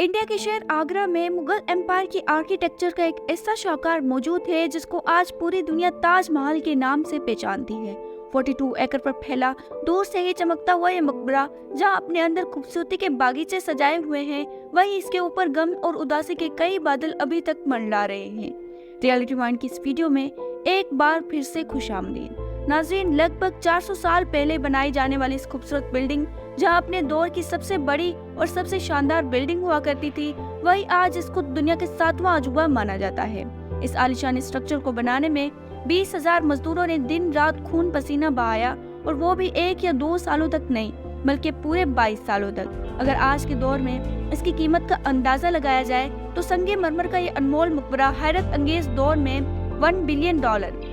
India के शहर आगरा में मुगल एम्पायर की आर्किटेक्चर का एक ऐसा शाहकार मौजूद है जिसको आज पूरी दुनिया ताजमहल के नाम से पहचानती है। 42 एकड़ पर फैला दूर से ही चमकता हुआ ये मकबरा जहां अपने अंदर खूबसूरती के बागीचे सजाए हुए हैं, वहीं इसके ऊपर गम और उदासी के कई बादल अभी तक मंडरा रहे हैं। रियलिटी माइंड की इस वीडियो में एक बार फिर से खुशामदीद नाज़रीन। लगभग 400 साल पहले बनाई जाने वाली इस खूबसूरत बिल्डिंग जहां अपने दौर की सबसे बड़ी और सबसे शानदार बिल्डिंग हुआ करती थी, वही आज इसको दुनिया के 7वां अजूबा माना जाता है। इस आलीशान स्ट्रक्चर को बनाने में 20,000 मजदूरों ने दिन रात खून पसीना बहाया, और वो भी 1 या 2 सालों तक नहीं बल्कि पूरे 22 सालों तक। अगर आज के दौर में इसकी कीमत का अंदाजा लगाया जाए तो संगे मरमर का ये अनमोल मकबरा हैरत अंगेज दौर में $1 बिलियन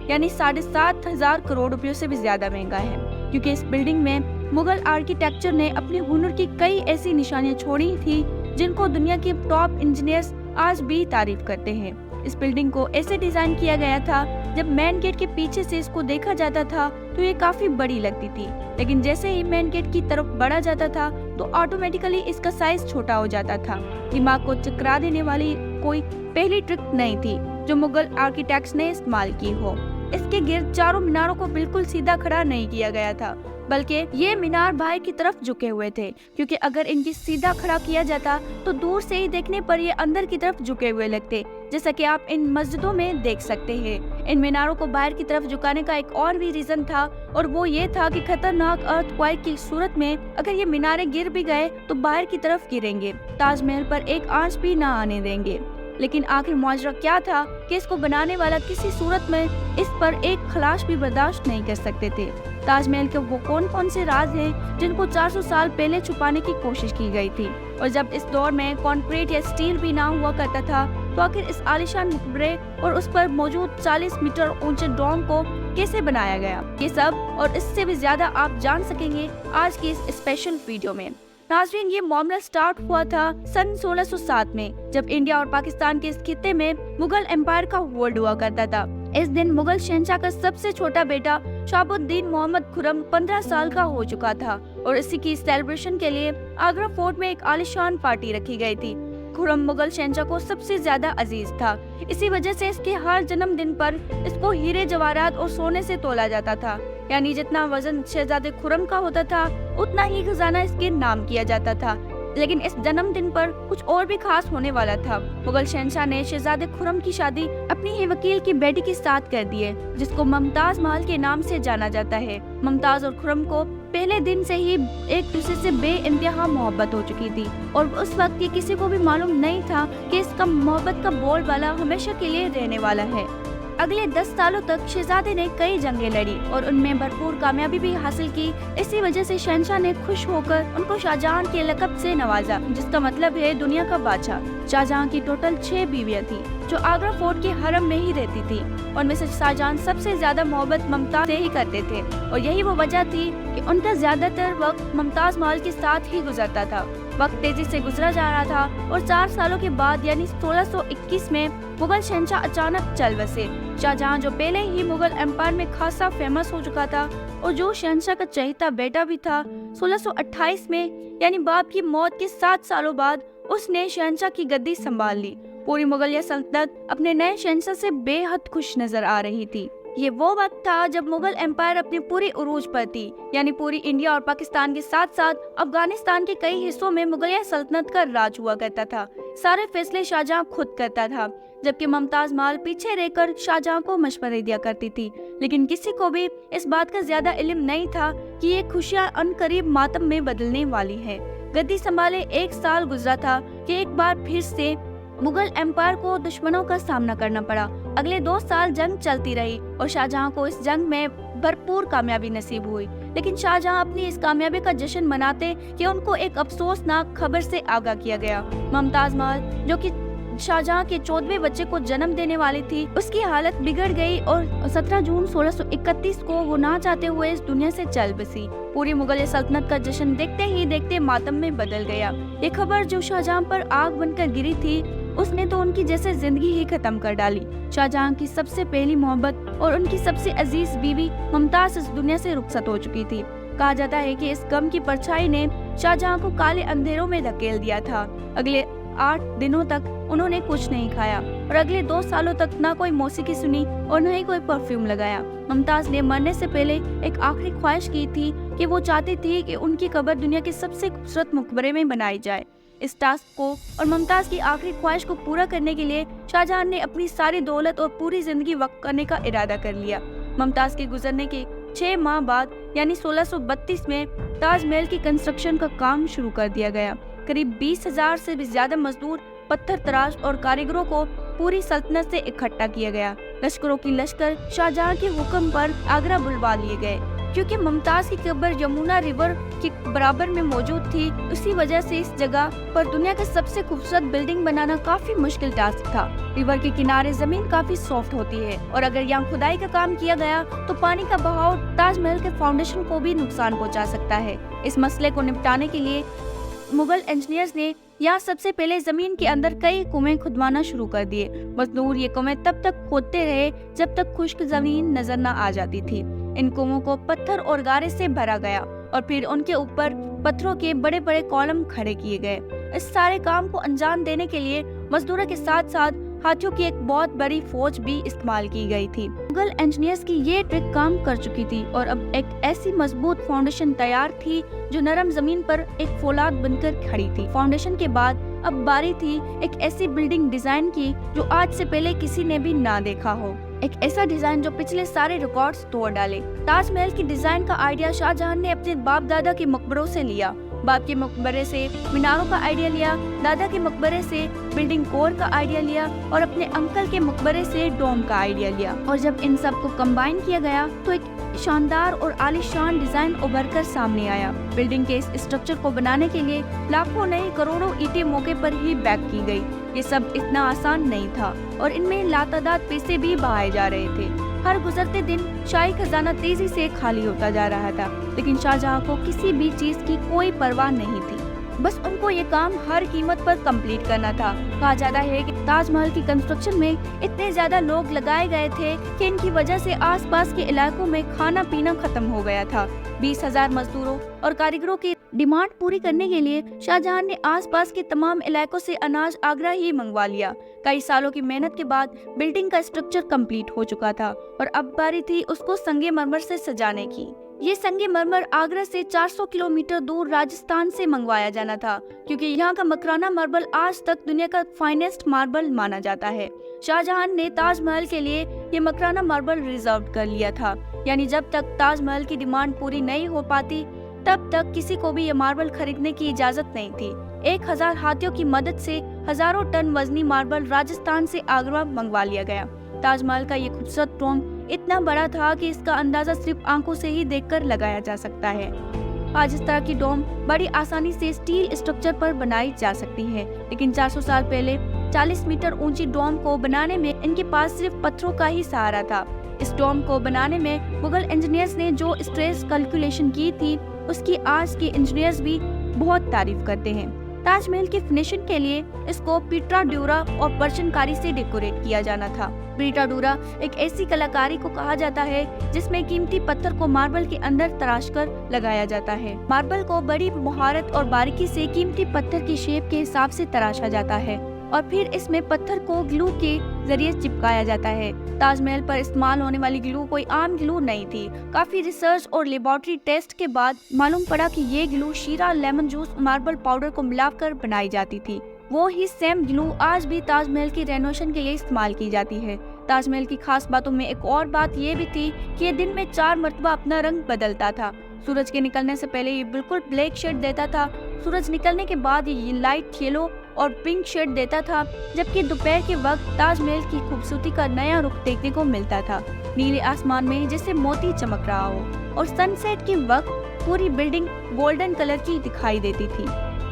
यानी 7,500 करोड़ रुपयों से भी ज्यादा महंगा है, क्योंकि इस बिल्डिंग में मुगल आर्किटेक्चर ने अपने हुनर की कई ऐसी निशानियां छोड़ी थी जिनको दुनिया के टॉप इंजीनियर्स आज भी तारीफ करते हैं। इस बिल्डिंग को ऐसे डिजाइन किया गया था जब मेन गेट के पीछे से इसको देखा जाता था तो ये काफी बड़ी लगती थी, लेकिन जैसे ही मेन गेट की तरफ बढ़ा जाता था तो ऑटोमेटिकली इसका साइज छोटा हो जाता था। दिमाग को चकरा देने वाली कोई पहली ट्रिक नहीं थी जो मुगल आर्किटेक्ट्स ने इस्तेमाल की हो। इसके गिर्द चारों मीनारों को बिल्कुल सीधा खड़ा नहीं किया गया था, बल्कि ये मीनार बाहर की तरफ झुके हुए थे, क्योंकि अगर इनकी सीधा खड़ा किया जाता तो दूर से ही देखने पर ये अंदर की तरफ झुके हुए लगते, जैसा कि आप इन मस्जिदों में देख सकते हैं। इन मीनारों को बाहर की तरफ झुकाने का एक और भी रीजन था, और वो ये था कि खतरनाक अर्थक्वेक की सूरत में अगर ये मीनारे गिर भी गए तो बाहर की तरफ गिरेंगे, ताजमहल पर एक आंच भी न आने देंगे। लेकिन आखिर मुआवजा क्या था कि इसको बनाने वाला किसी सूरत में इस पर एक खलाश भी बर्दाश्त नहीं कर सकते थे। ताजमहल के वो कौन कौन से राज हैं जिनको 400 साल पहले छुपाने की कोशिश की गई थी, और जब इस दौर में कंक्रीट या स्टील भी ना हुआ करता था तो आखिर इस आलीशान मकबरे और उस पर मौजूद 40 मीटर ऊंचे डोम को कैसे बनाया गया, ये सब और इससे भी ज्यादा आप जान सकेंगे आज की इस स्पेशल वीडियो में। नाज़रीन, ये मामला स्टार्ट हुआ था सन 1607 में, जब इंडिया और पाकिस्तान के इस खित्ते में मुगल एम्पायर का वॉर हुआ करता था। इस दिन मुगल शहंशाह का सबसे छोटा बेटा शहाबुद्दीन मोहम्मद खुर्रम 15 साल का हो चुका था, और इसी की सेलिब्रेशन के लिए आगरा फोर्ट में एक आलीशान पार्टी रखी गई थी। खुर्रम मुगल शहंशाह को सबसे ज्यादा अजीज था, इसी वजह से इसके हर जन्मदिन पर इसको हीरे जवाहरात और सोने से तोला जाता था, यानी जितना वजन शहजादे खुर्रम का होता था उतना ही खजाना इसके नाम किया जाता था। लेकिन इस जन्मदिन पर कुछ और भी खास होने वाला था। मुगल शहंशाह ने शहजादे खुर्रम की शादी अपनी ही वकील की बेटी के साथ कर दी है, जिसको मुमताज महल के नाम से जाना जाता है। मुमताज और खुर्रम को पहले दिन से ही एक दूसरे से बेइंतहा मोहब्बत हो चुकी थी, और उस वक्त ये किसी को भी मालूम नहीं था कि इसका मोहब्बत का बोलबाला हमेशा के लिए रहने वाला है। अगले 10 सालों तक शहजादे ने कई जंगें लड़ी और उनमें भरपूर कामयाबी भी हासिल की। इसी वजह से शहंशाह ने खुश होकर उनको शाहजहां के लक़ब से नवाजा, जिसका मतलब है दुनिया का बादशाह। शाहजहां की टोटल 6 बीवियां थी जो आगरा फोर्ट के हरम में ही रहती थी, और में से शाहजहां सबसे ज्यादा मोहब्बत मुमताज से ही करते थे, और यही वो वजह थी कि उनका ज्यादातर वक्त मुमताज महल के साथ ही गुजरता था। वक्त तेजी से गुजरा जा रहा था और 4 सालों के बाद यानी 1621 में मुगल शहंशाह अचानक चल बसे। शाहजहां जो पहले ही मुगल एम्पायर में खासा फेमस हो चुका था और जो शहंशाह का चहेता बेटा भी था, 1628 में यानी बाप की मौत के 7 सालों बाद उसने शहंशाह की गद्दी संभाल ली। पूरी मुगलिया सल्तनत अपने नए शहंशाह से बेहद खुश नजर आ रही थी। ये वो वक्त था जब मुगल एम्पायर अपनी पूरी उरूज पर थी, यानी पूरी इंडिया और पाकिस्तान के साथ साथ अफगानिस्तान के कई हिस्सों में मुगलिया सल्तनत का राज हुआ करता था। सारे फैसले शाहजहां खुद करता था, जबकि मुमताज महल पीछे रहकर शाहजहां को मशवरे दिया करती थी। लेकिन किसी को भी इस बात का ज्यादा इल्म नहीं था कि ये खुशियां अनकरीब मातम में बदलने वाली है। गद्दी संभाले 1 साल गुजरा था कि एक बार फिर से मुगल एम्पायर को दुश्मनों का सामना करना पड़ा। अगले 2 साल जंग चलती रही और शाहजहां को इस जंग में भरपूर कामयाबी नसीब हुई। लेकिन शाहजहां अपनी इस कामयाबी का जश्न मनाते कि उनको एक अफसोसनाक खबर से आगाह किया गया। मुमताज महल, जो कि शाहजहां के 14वें बच्चे को जन्म देने वाली थी, उसकी हालत बिगड़ गई और 17 जून 1631 को वो ना चाहते हुए इस दुनिया से चल बसी। पूरी मुगल सल्तनत का जश्न देखते ही देखते मातम में बदल गया। ये खबर जो शाहजहां पर आग बनकर गिरी थी, उसने तो उनकी जैसे जिंदगी ही खत्म कर डाली। शाहजहां की सबसे पहली मोहब्बत और उनकी सबसे अजीज बीवी मुमताज इस दुनिया से रुखसत हो चुकी थी। कहा जाता है कि इस गम की परछाई ने शाहजहां को काले अंधेरों में धकेल दिया था। अगले 8 दिनों तक उन्होंने कुछ नहीं खाया और अगले 2 सालों तक ना कोई मौसीकी सुनी और न ही कोई परफ्यूम लगाया। मुमताज ने मरने से पहले एक आखिरी ख्वाहिश की थी कि वो चाहती थी कि उनकी कब्र दुनिया के सबसे खूबसूरत मकबरे में बनाई जाए। इस टास्क को और मुमताज की आखिरी ख्वाहिश को पूरा करने के लिए शाहजहां ने अपनी सारी दौलत और पूरी जिंदगी वक्फ करने का इरादा कर लिया। मुमताज के गुजरने के 6 माह बाद यानी 1632 में ताजमहल की कंस्ट्रक्शन का काम शुरू कर दिया गया। करीब 20,000 से भी ज्यादा मजदूर, पत्थर तराश और कारीगरों को पूरी सल्तनत से इकट्ठा किया गया। लश्करों की लश्कर शाहजहां के हुक्म पर आगरा बुलवा लिए गए। क्योंकि मुमताज की कब्र यमुना रिवर के बराबर में मौजूद थी, उसी वजह से इस जगह पर दुनिया का सबसे खूबसूरत बिल्डिंग बनाना काफी मुश्किल टास्क था। रिवर के किनारे जमीन काफी सॉफ्ट होती है और अगर यहाँ खुदाई का काम किया गया तो पानी का बहाव ताजमहल के फाउंडेशन को भी नुकसान पहुँचा सकता है। इस मसले को निपटाने के लिए मुगल इंजीनियर्स ने यहाँ सबसे पहले जमीन के अंदर कई कुएं खुदवाना शुरू कर दिए। मजदूर ये कुएं तब तक खोदते रहे जब तक खुश्क जमीन नजर न आ जाती थी। इन कुओं को पत्थर और गारे से भरा गया और फिर उनके ऊपर पत्थरों के बड़े बड़े कॉलम खड़े किए गए। इस सारे काम को अंजाम देने के लिए मजदूरों के साथ साथ हाथियों की एक बहुत बड़ी फौज भी इस्तेमाल की गई थी। मुगल इंजीनियर्स की ये ट्रिक काम कर चुकी थी और अब एक ऐसी मजबूत फाउंडेशन तैयार थी जो नरम जमीन पर एक फौलाद बनकर खड़ी थी। फाउंडेशन के बाद अब बारी थी एक ऐसी बिल्डिंग डिजाइन की जो आज से पहले किसी ने भी ना देखा हो। एक ऐसा डिजाइन जो पिछले सारे रिकॉर्ड्स तोड़ डाले। ताजमहल की डिजाइन का आइडिया शाहजहां ने अपने बाप दादा के मकबरों से लिया। बाप के मकबरे से मीनारों का आइडिया लिया, दादा के मकबरे से बिल्डिंग कोर का आइडिया लिया और अपने अंकल के मकबरे से डोम का आइडिया लिया। और जब इन सब को कंबाइन किया गया तो एक शानदार और आलीशान डिजाइन उभर कर सामने आया। बिल्डिंग के इस स्ट्रक्चर को बनाने के लिए लाखों नहीं करोड़ों ईंटें मौके पर ही बैक की गई। ये सब इतना आसान नहीं था और इनमें लातादाद पैसे भी बहाए जा रहे थे। हर गुजरते दिन शाही खजाना तेजी से खाली होता जा रहा था, लेकिन शाहजहां को किसी भी चीज की कोई परवाह नहीं थी। बस उनको ये काम हर कीमत पर कंप्लीट करना था। कहा जाता है कि ताजमहल की कंस्ट्रक्शन में इतने ज्यादा लोग लगाए गए थे कि इनकी वजह से आसपास के इलाकों में खाना पीना खत्म हो गया था। 20,000 मजदूरों और कारीगरों की डिमांड पूरी करने के लिए शाहजहां ने आसपास के तमाम इलाकों से अनाज आगरा ही मंगवा लिया। कई सालों की मेहनत के बाद बिल्डिंग का स्ट्रक्चर कंप्लीट हो चुका था और अब बारी थी उसको संगे मरमर से सजाने की। ये संगे मरमर आगरा से 400 किलोमीटर दूर राजस्थान से मंगवाया जाना था, क्योंकि यहाँ का मकराना मार्बल आज तक दुनिया का फाइनेस्ट मार्बल माना जाता है। शाहजहां ने ताजमहल के लिए ये मकराना मार्बल रिजर्व कर लिया था, यानी जब तक ताजमहल की डिमांड पूरी नहीं हो पाती तब तक किसी को भी ये मार्बल खरीदने की इजाजत नहीं थी। 1000 हाथियों की मदद से हजारों टन वजनी मार्बल राजस्थान से आगरा मंगवा लिया गया। ताजमहल का ये खूबसूरत डोम इतना बड़ा था कि इसका अंदाजा सिर्फ आंखों से ही देखकर लगाया जा सकता है। आज इस तरह की डोम बड़ी आसानी से स्टील स्ट्रक्चर पर बनाई जा सकती है, लेकिन 400 साल पहले 40 मीटर ऊंची डोम को बनाने में इनके पास सिर्फ पत्थरों का ही सहारा था। इस डोम को बनाने में मुगल इंजीनियर्स ने जो स्ट्रेस कैलकुलेशन की थी उसकी आज के इंजीनियर्स भी बहुत तारीफ करते हैं। ताजमहल की फिनिशिंग के लिए इसको पीट्रा ड्यूरा और पर्शियनकारी से डेकोरेट किया जाना था। पीट्रा ड्यूरा एक ऐसी कलाकारी को कहा जाता है जिसमें कीमती पत्थर को मार्बल के अंदर तराश कर लगाया जाता है। मार्बल को बड़ी महारत और बारीकी से कीमती पत्थर की शेप के हिसाब से तराशा जाता है और फिर इसमें पत्थर को ग्लू के जरिए चिपकाया जाता है। ताजमहल पर इस्तेमाल होने वाली ग्लू कोई आम ग्लू नहीं थी। काफी रिसर्च और लेबोरेटरी टेस्ट के बाद मालूम पड़ा कि ये ग्लू शीरा, लेमन जूस, मार्बल पाउडर को मिलाकर बनाई जाती थी। वो ही सेम ग्लू आज भी ताजमहल की रेनोवेशन के लिए इस्तेमाल की जाती है। ताजमहल की खास बातों में एक और बात ये भी थी कि ये दिन में 4 मरतबा अपना रंग बदलता था। सूरज के निकलने से पहले ये बिल्कुल ब्लैक शेड देता था, सूरज निकलने के बाद ये लाइट येलो और पिंक शेड देता था, जबकि दोपहर के वक्त ताजमहल की खूबसूरती का नया रुख देखने को मिलता था। नीले आसमान में जैसे मोती चमक रहा हो और सनसेट के वक्त पूरी बिल्डिंग गोल्डन कलर की दिखाई देती थी।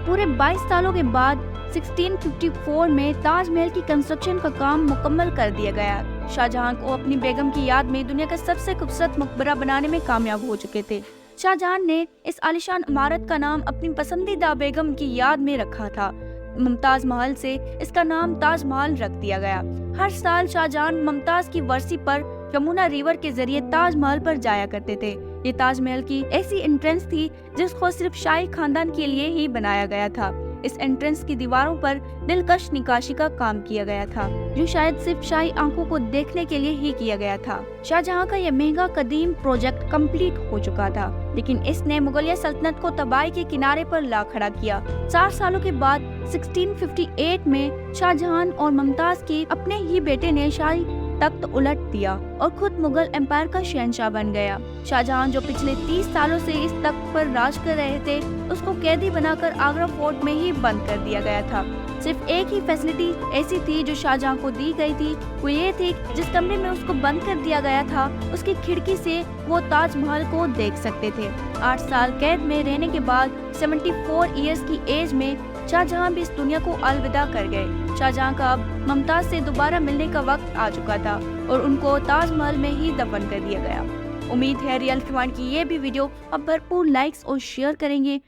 पूरे 22 सालों के बाद 1654 में ताजमहल की कंस्ट्रक्शन का काम मुकम्मल कर दिया गया। शाहजहां को अपनी बेगम की याद में दुनिया का सबसे खूबसूरत मकबरा बनाने में कामयाब हो चुके थे। शाहजहां ने इस आलीशान इमारत का नाम अपनी पसंदीदा बेगम की याद में रखा था। मुमताज महल से इसका नाम ताजमहल रख दिया गया। हर साल शाहजहां मुमताज की बरसी पर यमुना रिवर के जरिए ताजमहल पर जाया करते थे। ये ताजमहल की ऐसी एंट्रेंस थी जिसको सिर्फ शाही खानदान के लिए ही बनाया गया था। इस एंट्रेंस की दीवारों पर दिलकश निकाशी का काम किया गया था, जो शायद सिर्फ शाही आंखों को देखने के लिए ही किया गया था। शाहजहां का यह महंगा कदीम प्रोजेक्ट कंप्लीट हो चुका था, लेकिन इसने मुगलिया सल्तनत को तबाही के किनारे पर ला खड़ा किया। 4 सालों के बाद 1658 में शाहजहां और मुमताज के अपने ही बेटे ने शाही तख्त उलट दिया और खुद मुगल एम्पायर का शहंशाह बन गया। शाहजहां जो पिछले 30 सालों से इस तख्त पर राज कर रहे थे, उसको कैदी बनाकर आगरा फोर्ट में ही बंद कर दिया गया था। सिर्फ एक ही फैसिलिटी ऐसी थी जो शाहजहां को दी गई थी, वो ये थी जिस कमरे में उसको बंद कर दिया गया था, उसकी खिड़की से वो ताजमहल को देख सकते थे। 8 साल कैद में रहने के बाद 74 इयर्स की एज में शाहजहां भी इस दुनिया को अलविदा कर गए। शाहजहां का अब मुमताज से दोबारा मिलने का वक्त आ चुका था और उनको ताजमहल में ही दफन कर दिया गया। उम्मीद है रियल खिवान की ये भी वीडियो अब भरपूर लाइक्स और शेयर करेंगे।